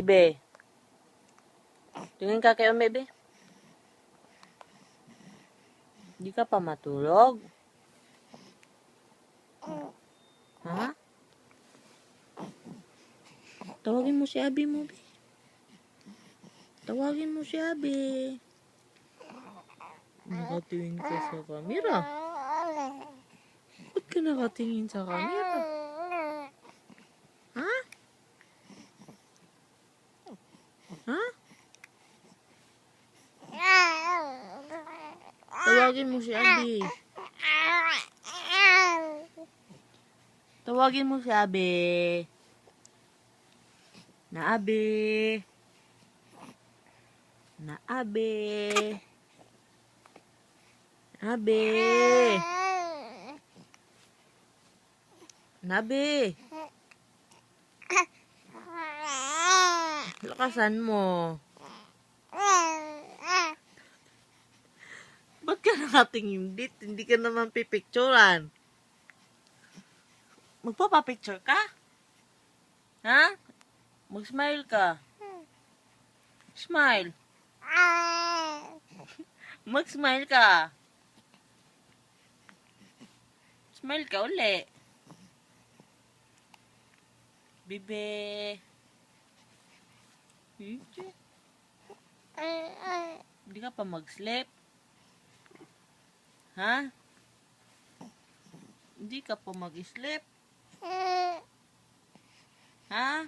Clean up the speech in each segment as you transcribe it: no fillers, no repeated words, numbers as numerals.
Ibe. Tingin ka kay Ome, be. Di ka pa matulog? Ha? Tawagin mo si Abi mo, be. Tawagin mo si Abi. Nakatingin ka sa camera. Ba't ka nakatingin sa camera? Ha? Ha? Tawagin mo si Abi. Tawagin mo si Abi. Na Abi. Na Abi. Abi. Nabi. Lakasan mo. Ba't ka nakatingin dit? Hindi ka naman pipicturan. Magpapapicture ka? Ha? Mag-smile ka. Smile. Mag-smile ka. Smile ka uli. Bibe. Hindi ka pa mag-sleep? Ha? Hindi ka pa mag-sleep? Ha?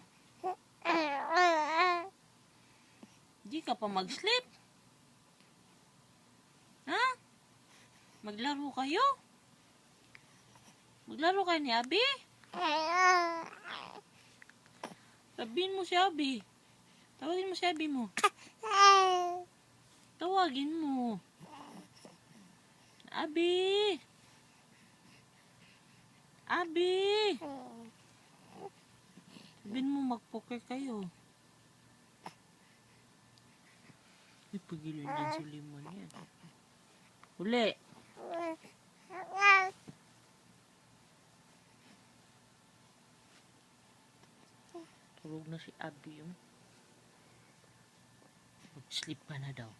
Hindi ka pa mag-sleep? Ha? Maglaro kayo? Maglaro kayo ni Abi? Sabihin mo si Abi. Tawagin mo si Abi mo. Tawagin mo. Abi! Abi! Sabihin mo mag-poker kayo. Ipagilan yan si Limon yan. Uli. Tulog na si Abi yung mag-sleep ka na daw.